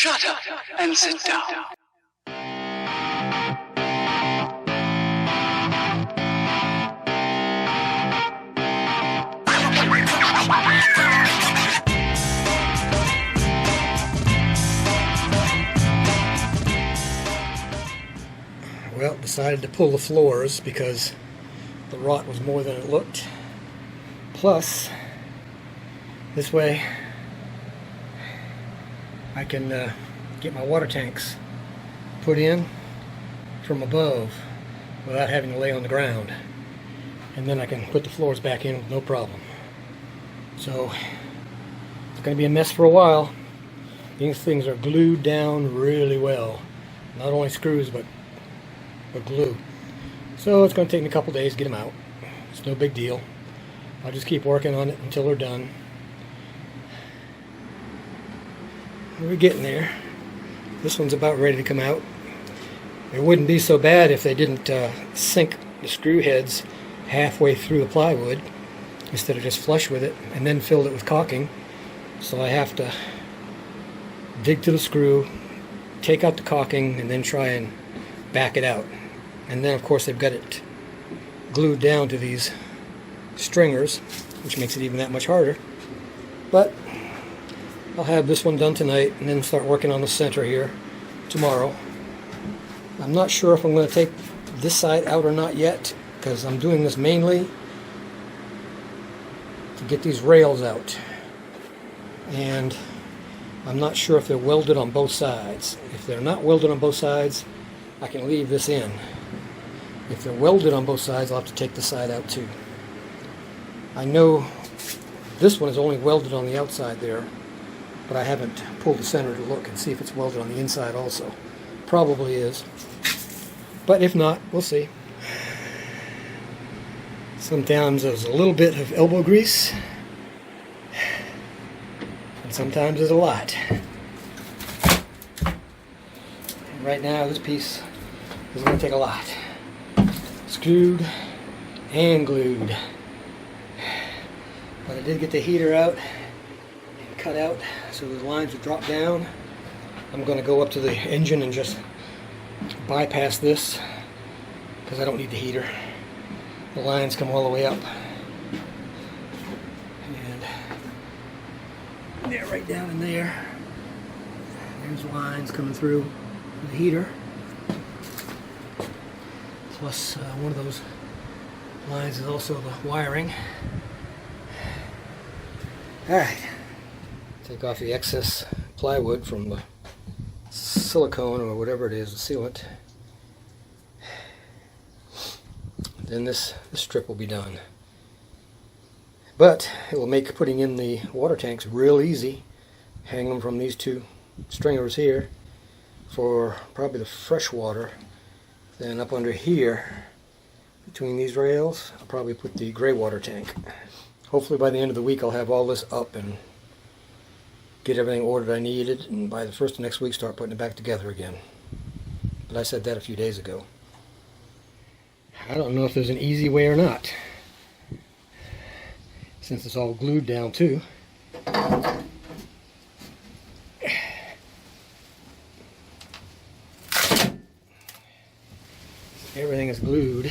Shut up and sit down. Well, decided to pull the floors because the rot was more than it looked. Plus, this way I can get my water tanks put in from above without having to lay on the ground. And then I can put the floors back in with no problem. So, it's going to be a mess for a while. These things are glued down really well. Not only screws, but glue. So it's going to take me a couple days to get them out. It's no big deal. I'll just keep working on it until they're done. We're getting there. This one's about ready to come out. It wouldn't be so bad if they didn't sink the screw heads halfway through the plywood instead of just flush with it and then filled it with caulking. So I have to dig to the screw, take out the caulking, and then try and back it out. And then of course they've got it glued down to these stringers, which makes it even that much harder. But I'll have this one done tonight and then start working on the center here tomorrow. I'm not sure if I'm going to take this side out or not yet, because I'm doing this mainly to get these rails out. And I'm not sure if they're welded on both sides. If they're not welded on both sides, I can leave this in. If they're welded on both sides, I'll have to take the side out too. I know this one is only welded on the outside there, but I haven't pulled the center to look and see if it's welded on the inside also. Probably is. But if not, we'll see. Sometimes there's a little bit of elbow grease, and sometimes there's a lot. And right now, this piece is going to take a lot. Screwed and glued. But I did get the heater out and cut out so the lines would drop down. I'm going to go up to the engine and just bypass this because I don't need the heater. The lines come all the way up. And they're right down in there. There's lines coming through the heater. Plus one of those lines is also the wiring. Alright. Take off the excess plywood from the silicone or whatever it is, the sealant. Then this strip will be done. But it will make putting in the water tanks real easy. Hang them from these two stringers here for probably the fresh water. Then up under here, between these rails, I'll probably put the gray water tank. Hopefully by the end of the week I'll have all this up and get everything ordered I needed, and by the first of next week start putting it back together again. But I said that a few days ago. I don't know if there's an easy way or not, since it's all glued down too. Everything is glued.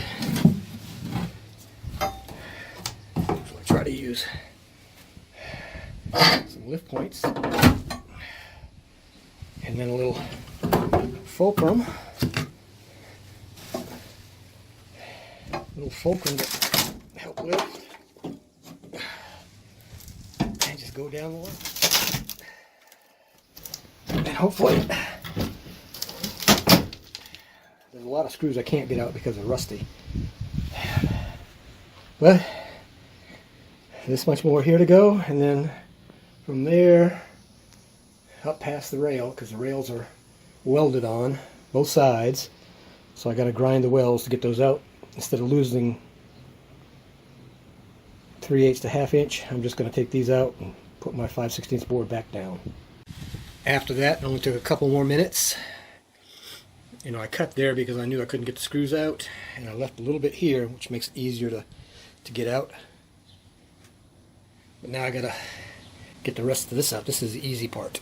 So I try to use some lift points and then a little fulcrum. To help lift. And just go down the line. And hopefully, there's a lot of screws I can't get out because they're rusty. But this much more here to go, and then from there up past the rail, because the rails are welded on both sides, so I got to grind the welds to get those out. Instead of losing 3/8 to 1/2 inch, I'm just going to take these out and put my 5/16 board back down. After that, it only took a couple more minutes. You know, I cut there because I knew I couldn't get the screws out, and I left a little bit here, which makes it easier to get out. But now I gotta get the rest of this out. This is the easy part,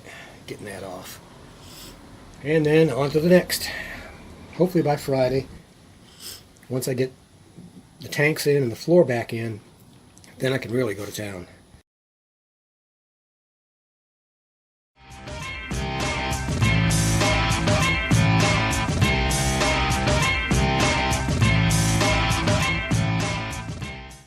getting that off. And then on to the next. Hopefully by Friday, once I get the tanks in and the floor back in, then I can really go to town.